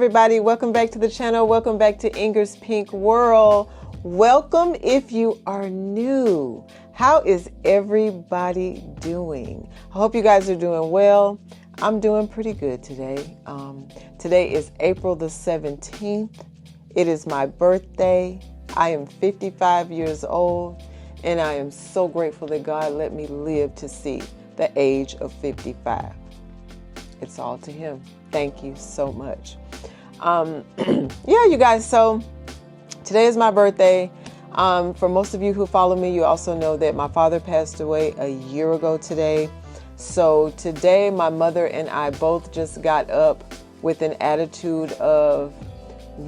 everybody. Welcome back to the channel. Welcome back to Inger's Pink World. Welcome if you are new. How is everybody doing? I hope you guys are doing well. I'm doing pretty good today. Today is April the 17th. It is my birthday. I am 55 years old, and I am so grateful that God let me live to see the age of 55. It's all to Him. Thank you so much. Yeah, you guys, so today is my birthday. For most of you who follow me, you also know that my father passed away a year ago today. So today, my mother and I both just got up with an attitude of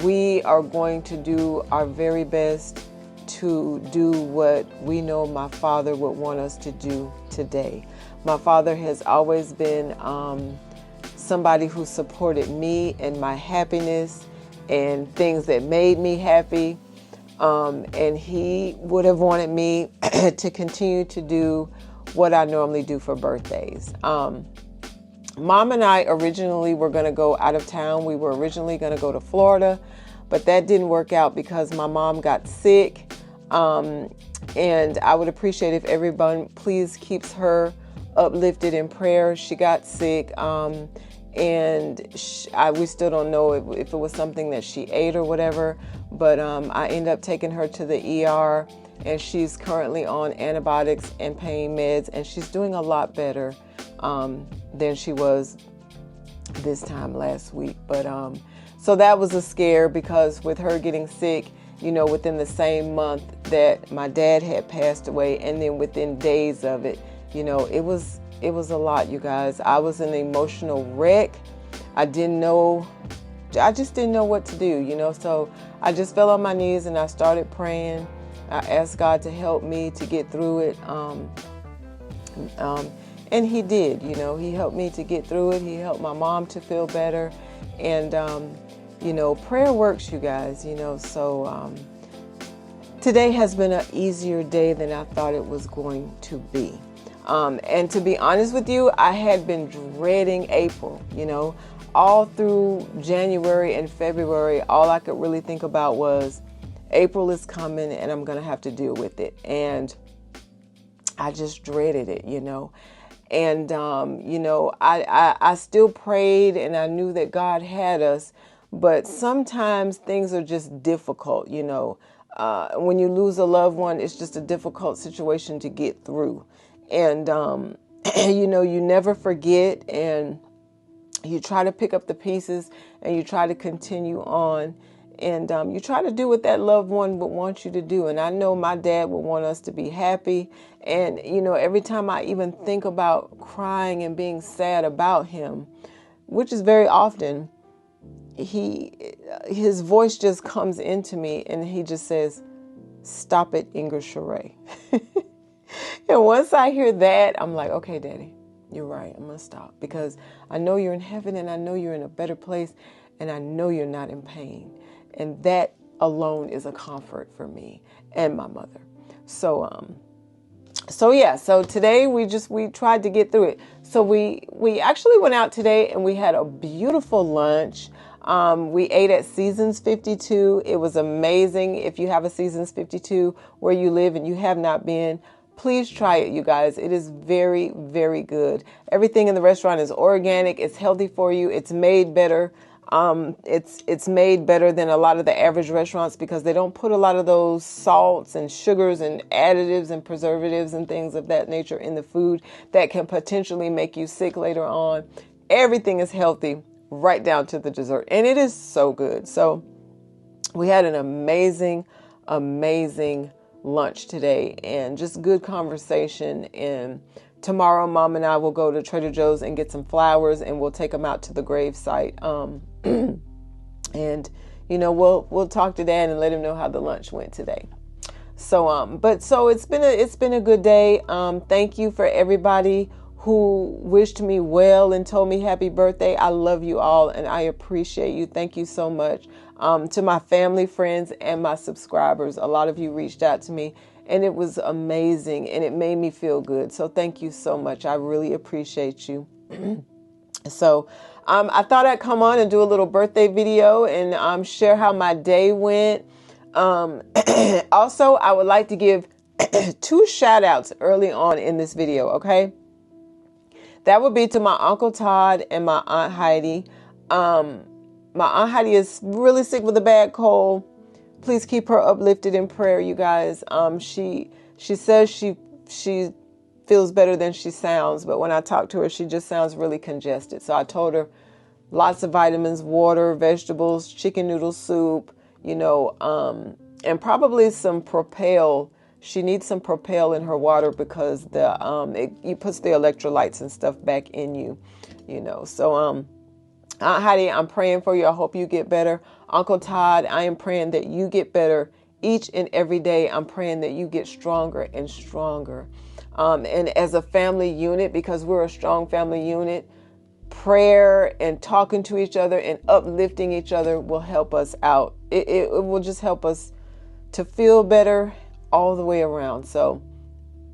we are going to do our very best to do what we know my father would want us to do today. My father has always been somebody who supported me and my happiness and things that made me happy. And he would have wanted me to continue to do what I normally do for birthdays. Mom and I originally were going to go out of town. We were originally going to go to Florida, but that didn't work out because my mom got sick. And I would appreciate if everyone please keeps her uplifted in prayer. She got sick. And we still don't know if it was something that she ate or whatever, but I ended up taking her to the ER, and she's currently on antibiotics and pain meds, and she's doing a lot better than she was this time last week. But so that was a scare because with her getting sick, you know, within the same month that my dad had passed away, and then within days of it, you know, it was a lot, you guys. I was an emotional wreck. I just didn't know what to do, you know. So I just fell on my knees and I started praying. I asked God to help me to get through it. And He did, you know. He helped me to get through it. He helped my mom to feel better. And, you know, prayer works, you guys, you know. So today has been an easier day than I thought it was going to be. And to be honest with you, I had been dreading April, you know, all through January and February. All I could really think about was April is coming and I'm going to have to deal with it. And I just dreaded it, you know. And, you know, I still prayed and I knew that God had us. But sometimes things are just difficult, you know. When you lose a loved one, it's just a difficult situation to get through. And, you know, you never forget, and you try to pick up the pieces and you try to continue on, and you try to do what that loved one would want you to do. And I know my dad would want us to be happy. And, you know, every time I even think about crying and being sad about him, which is very often, his voice just comes into me and he just says, "Stop it, Inger Sheree." And once I hear that, I'm like, okay, Daddy, you're right. I'm going to stop because I know you're in heaven and I know you're in a better place and I know you're not in pain. And that alone is a comfort for me and my mother. So yeah, so today we tried to get through it. So we actually went out today and we had a beautiful lunch. We ate at Seasons 52. It was amazing. If you have a Seasons 52 where you live and you have not been, please try it, you guys. It is very, very good. Everything in the restaurant is organic. It's healthy for you. It's made better. It's made better than a lot of the average restaurants because they don't put a lot of those salts and sugars and additives and preservatives and things of that nature in the food that can potentially make you sick later on. Everything is healthy right down to the dessert. And it is so good. So we had an amazing, amazing lunch today and just good conversation. And tomorrow Mom and I will go to Trader Joe's and get some flowers and we'll take them out to the grave site. And you know, we'll talk to Dad and let him know how the lunch went today. So so it's been a good day. Thank you for everybody who wished me well and told me happy birthday. I love you all and I appreciate you. Thank you so much. To my family, friends, and my subscribers. A lot of you reached out to me and it was amazing and it made me feel good. So thank you so much. I really appreciate you. So I thought I'd come on and do a little birthday video and share how my day went. Also, I would like to give 2 shout outs early on in this video, okay? That would be to my Uncle Todd and my Aunt Heidi. My Aunt Heidi is really sick with a bad cold. Please keep her uplifted in prayer, you guys. She says she feels better than she sounds, but when I talk to her, she just sounds really congested. So I told her lots of vitamins, water, vegetables, chicken noodle soup, and probably some Propel. She needs some Propel in her water because it puts the electrolytes and stuff back in you, So Aunt Heidi, I'm praying for you. I hope you get better. Uncle Todd, I am praying that you get better each and every day. I'm praying that you get stronger and stronger. And as a family unit, because we're a strong family unit, prayer and talking to each other and uplifting each other will help us out. It will just help us to feel better all the way around. So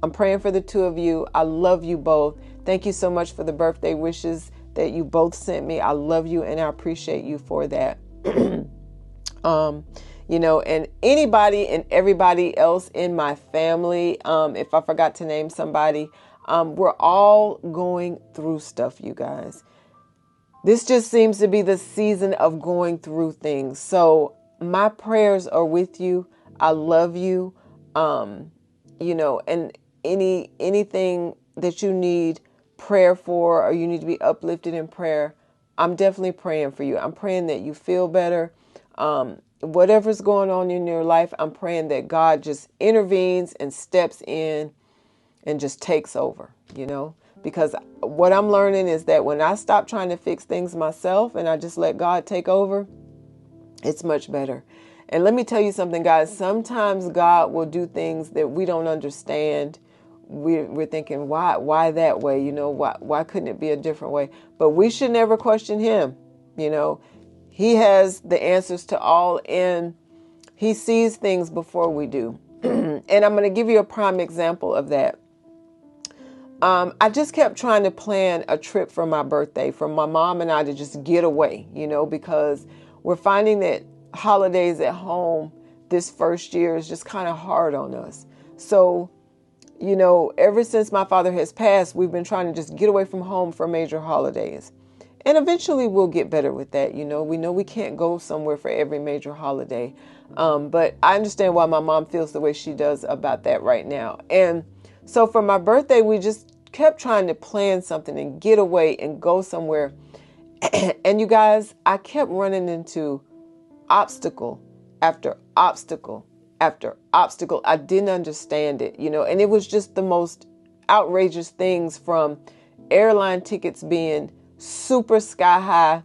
I'm praying for the 2 of you. I love you both. Thank you so much for the birthday wishes that you both sent me. I love you and I appreciate you for that. And anybody and everybody else in my family, if I forgot to name somebody, we're all going through stuff, you guys. This just seems to be the season of going through things. So my prayers are with you. I love you. And anything that you need prayer for, or you need to be uplifted in prayer, I'm definitely praying for you. I'm praying that you feel better. Whatever's going on in your life, I'm praying that God just intervenes and steps in and just takes over, because what I'm learning is that when I stop trying to fix things myself and I just let God take over, it's much better. And let me tell you something, guys. Sometimes God will do things that we don't understand. We're thinking, why that way? Why couldn't it be a different way? But we should never question him. He has the answers to all, and he sees things before we do. And I'm going to give you a prime example of that. I just kept trying to plan a trip for my birthday for my mom and I to just get away, because we're finding that holidays at home this first year is just kind of hard on us. So, ever since my father has passed, we've been trying to just get away from home for major holidays. And eventually we'll get better with that. We know we can't go somewhere for every major holiday. But I understand why my mom feels the way she does about that right now. And so for my birthday, we just kept trying to plan something and get away and go somewhere. And you guys, I kept running into obstacle after obstacle after obstacle. I didn't understand it, and it was just the most outrageous things, from airline tickets being super sky high,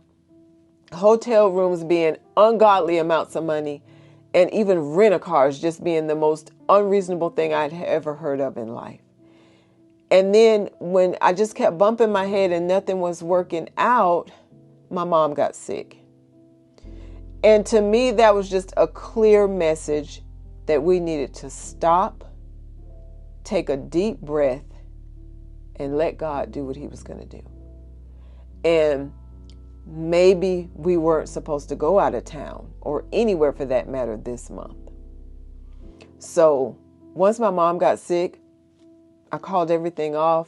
hotel rooms being ungodly amounts of money, and even rent-a-cars just being the most unreasonable thing I'd ever heard of in life. And then when I just kept bumping my head and nothing was working out, my mom got sick. And to me, that was just a clear message that we needed to stop, take a deep breath, and let God do what he was going to do. And maybe we weren't supposed to go out of town or anywhere for that matter this month. So once my mom got sick, I called everything off.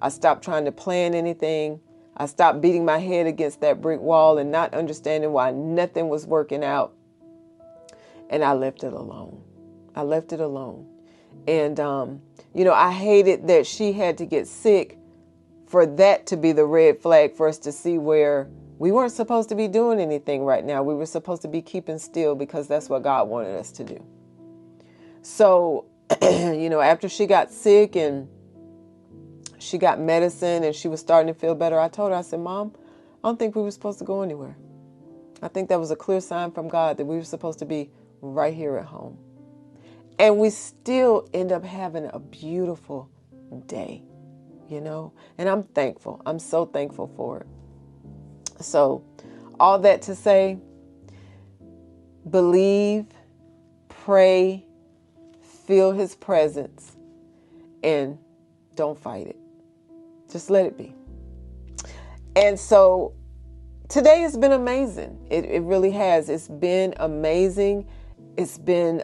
I stopped trying to plan anything. I stopped beating my head against that brick wall and not understanding why nothing was working out. And I left it alone. I left it alone. And, I hated that she had to get sick for that to be the red flag for us to see where we weren't supposed to be doing anything right now. We were supposed to be keeping still because that's what God wanted us to do. So, after she got sick and she got medicine and she was starting to feel better, I told her, I said, Mom, I don't think we were supposed to go anywhere. I think that was a clear sign from God that we were supposed to be right here at home. And we still end up having a beautiful day, and I'm thankful. I'm so thankful for it. So all that to say, believe, pray, feel his presence, and don't fight it. Just let it be. And so today has been amazing. It really has. It's been amazing. It's been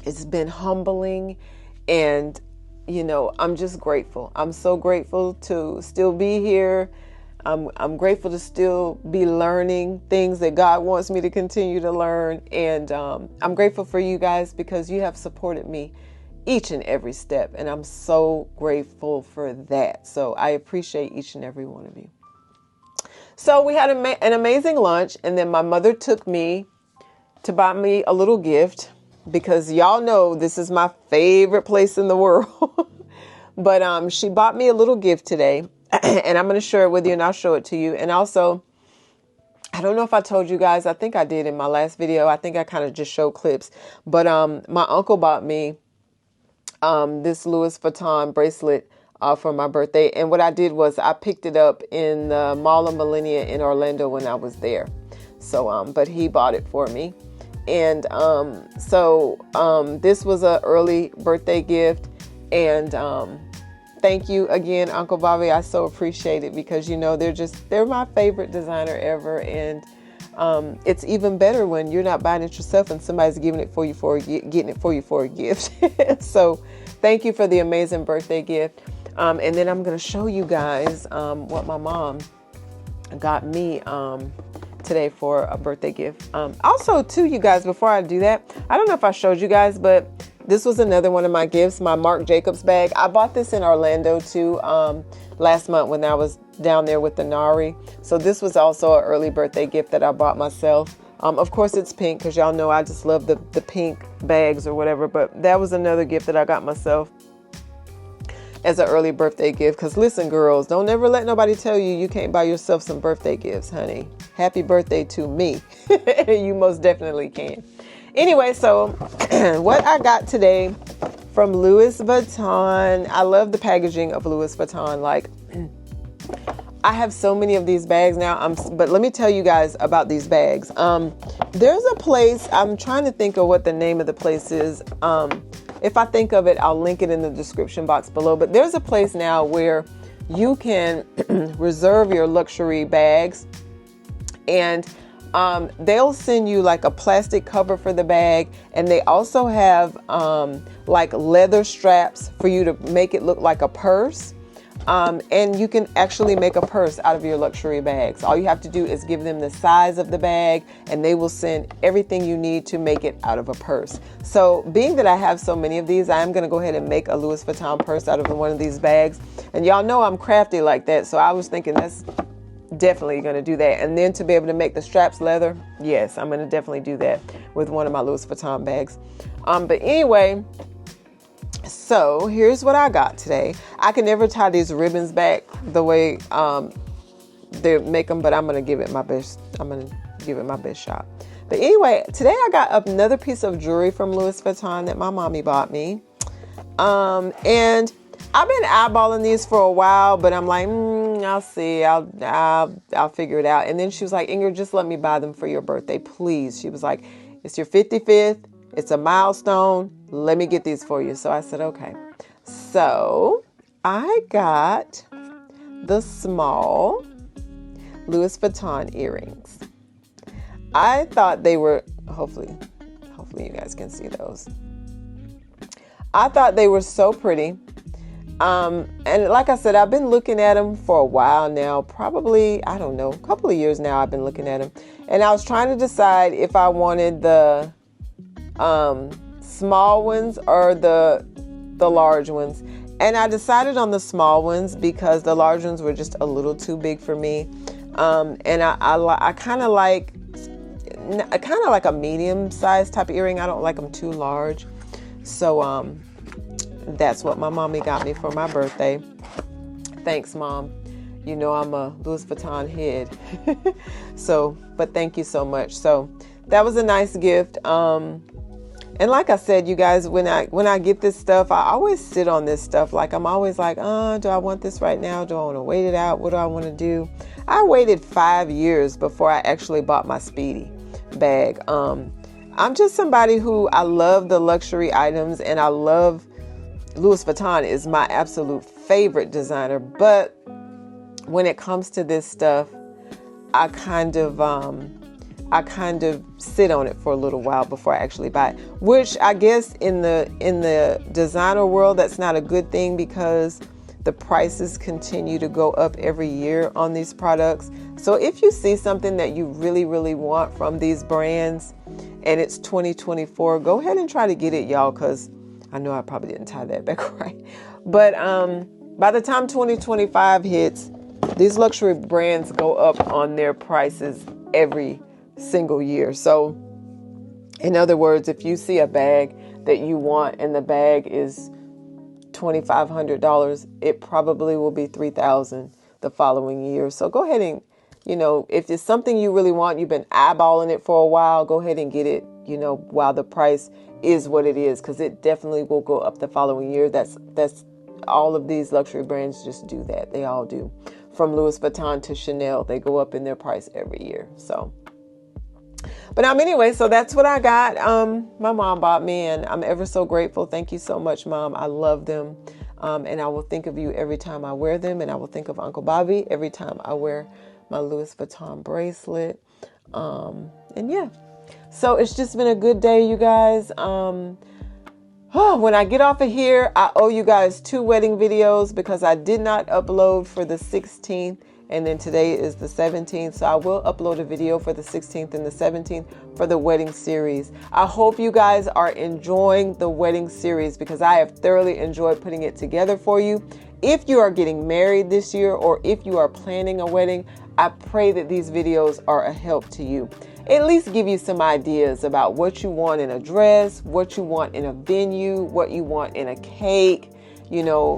it's been humbling, and I'm just grateful. I'm so grateful to still be here. I'm grateful to still be learning things that God wants me to continue to learn, and I'm grateful for you guys because you have supported me each and every step, and I'm so grateful for that. So I appreciate each and every one of you. So we had an amazing lunch, and then my mother took me to buy me a little gift because y'all know this is my favorite place in the world. But she bought me a little gift today, and I'm going to share it with you, and I'll show it to you. And also, I don't know if I told you guys, I think I did in my last video. I think I kind of just showed clips, but my uncle bought me this Louis Vuitton bracelet for my birthday. And what I did was I picked it up in the Mall of Millenia in Orlando when I was there. So, but he bought it for me. And this was an early birthday gift. And thank you again, Uncle Bobby. I so appreciate it because, they're my favorite designer ever. And it's even better when you're not buying it yourself and somebody's giving it for you getting it for you for a gift. So thank you for the amazing birthday gift. And then I'm going to show you guys what my mom got me today for a birthday gift. Also, too, you guys, before I do that, I don't know if I showed you guys, but this was another one of my gifts, my Marc Jacobs bag. I bought this in Orlando, too, last month when I was down there with the Nari. So this was also an early birthday gift that I bought myself. Of course, it's pink because y'all know I just love the pink bags or whatever. But that was another gift that I got myself as an early birthday gift. Because listen, girls, don't ever let nobody tell you you can't buy yourself some birthday gifts, honey. Happy birthday to me. You most definitely can. Anyway, so what I got today from Louis Vuitton. I love the packaging of Louis Vuitton. Like, I have so many of these bags now. But let me tell you guys about these bags. There's a place, I'm trying to think of what the name of the place is. If I think of it, I'll link it in the description box below. But there's a place now where you can reserve your luxury bags, and they'll send you like a plastic cover for the bag. And they also have like leather straps for you to make it look like a purse. And you can actually make a purse out of your luxury bags. All you have to do is give them the size of the bag, and they will send everything you need to make it out of a purse. So being that I have so many of these, I'm going to go ahead and make a Louis Vuitton purse out of one of these bags. And y'all know I'm crafty like that. So I was thinking that's definitely going to do that. And then to be able to make the straps leather, yes, I'm going to definitely do that with one of my Louis Vuitton bags. But anyway, so here's what I got today. I can never tie these ribbons back the way they make them, but I'm going to give it my best. I'm going to give it my best shot. But anyway, today I got another piece of jewelry from Louis Vuitton that my mommy bought me. And I've been eyeballing these for a while, but I'm like, I'll see. I'll figure it out. And then she was like, Ingrid, just let me buy them for your birthday, please. She was like, it's your 55th. It's a milestone. Let me get these for you. So I said, okay. So I got the small Louis Vuitton earrings. I thought they were, hopefully you guys can see those. I thought they were so pretty. And like I said, I've been looking at them for a while now, probably, I don't know, a couple of years now I've been looking at them. And I was trying to decide if I wanted the small ones or the large ones. And I decided on the small ones because the large ones were just a little too big for me. And I kind of like a medium sized type of earring. I don't like them too large. So, that's what my mommy got me for my birthday. Thanks, Mom. You know I'm a Louis Vuitton head. So, but thank you so much. So that was a nice gift. And like I said, you guys, when I get this stuff, I always sit on this stuff. Like I'm always like, do I want this right now? Do I want to wait it out? What do I want to do? I waited 5 years before I actually bought my Speedy bag. I'm just somebody who, I love the luxury items, and I love Louis Vuitton is my absolute favorite designer. But when it comes to this stuff, I kind of sit on it for a little while before I actually buy it, which I guess in the designer world, that's not a good thing because the prices continue to go up every year on these products. So if you see something that you really, really want from these brands and it's 2024, go ahead and try to get it, y'all, because I know I probably didn't tie that back right. But by the time 2025 hits, these luxury brands go up on their prices every single year. So in other words, if you see a bag that you want and the bag is $2,500, it probably will be $3,000 the following year. So go ahead and, if it's something you really want, you've been eyeballing it for a while, go ahead and get it, while the price is what it is, because it definitely will go up the following year. That's all of these luxury brands just do that. They all do. From Louis Vuitton to Chanel, they go up in their price every year. So, but anyway, so that's what I got. My mom bought me, and I'm ever so grateful. Thank you so much, Mom. I love them. And I will think of you every time I wear them. And I will think of Uncle Bobby every time I wear my Louis Vuitton bracelet. And yeah, so it's just been a good day, you guys. When I get off of here, I owe you guys 2 wedding videos because I did not upload for the 16th. And then today is the 17th. So I will upload a video for the 16th and the 17th for the wedding series. I hope you guys are enjoying the wedding series because I have thoroughly enjoyed putting it together for you. If you are getting married this year or if you are planning a wedding, I pray that these videos are a help to you. At least give you some ideas about what you want in a dress, what you want in a venue, what you want in a cake,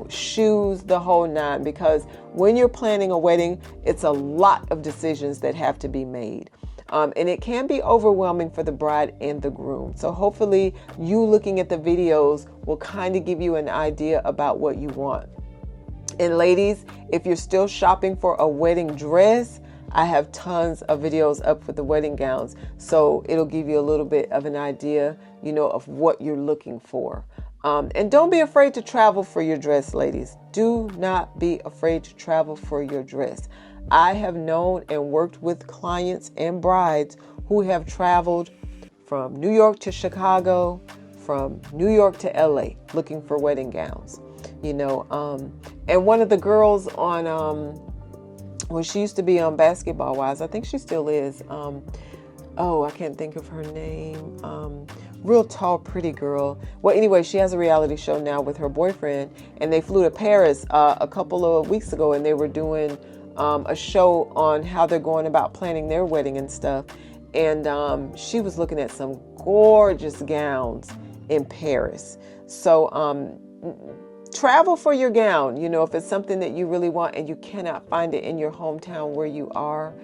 shoes, the whole 9. Because when you're planning a wedding, it's a lot of decisions that have to be made. And it can be overwhelming for the bride and the groom. So hopefully you looking at the videos will kind of give you an idea about what you want. And ladies, if you're still shopping for a wedding dress, I have tons of videos up for the wedding gowns. So it'll give you a little bit of an idea, of what you're looking for. And don't be afraid to travel for your dress, ladies. Do not be afraid to travel for your dress. I have known and worked with clients and brides who have traveled from New York to Chicago, from New York to LA, looking for wedding gowns. And one of the girls on, she used to be on Basketball Wives. I think she still is. I can't think of her name. Real tall, pretty girl. Well, anyway, she has a reality show now with her boyfriend, and they flew to Paris a couple of weeks ago, and they were doing a show on how they're going about planning their wedding and stuff. And she was looking at some gorgeous gowns in Paris. So travel for your gown. If it's something that you really want and you cannot find it in your hometown where you are,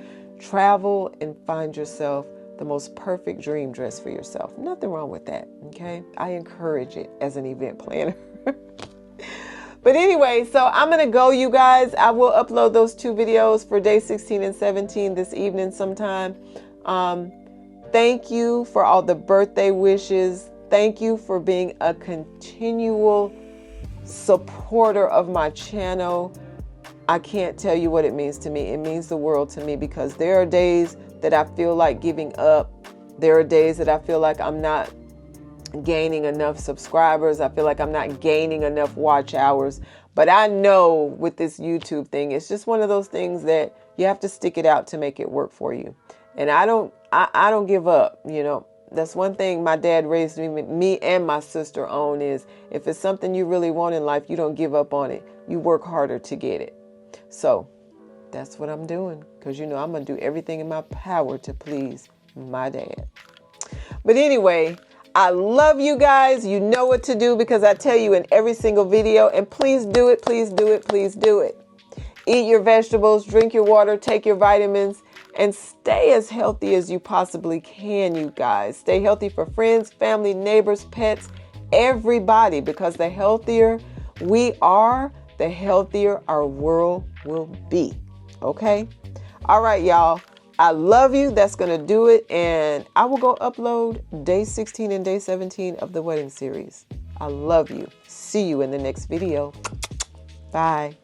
travel and find yourself the most perfect dream dress for yourself. Nothing wrong with that, okay? I encourage it as an event planner. But anyway, so I'm going to go, you guys. I will upload those 2 videos for day 16 and 17 this evening sometime. Thank you for all the birthday wishes. Thank you for being a continual supporter of my channel. I can't tell you what it means to me. It means the world to me because there are days that I feel like giving up. There are days that I feel like I'm not gaining enough subscribers. I feel like I'm not gaining enough watch hours. But I know with this YouTube thing, it's just one of those things that you have to stick it out to make it work for you. And I don't give up. That's one thing my dad raised me and my sister on is if it's something you really want in life, you don't give up on it. You work harder to get it. So that's what I'm doing because, I'm going to do everything in my power to please my dad. But anyway, I love you guys. You know what to do because I tell you in every single video. And please do it. Please do it. Please do it. Eat your vegetables, drink your water, take your vitamins, and stay as healthy as you possibly can, you guys. Stay healthy for friends, family, neighbors, pets, everybody, because the healthier we are, the healthier our world will be. Okay? All right, y'all. I love you. That's going to do it. And I will go upload day 16 and day 17 of the wedding series. I love you. See you in the next video. Bye.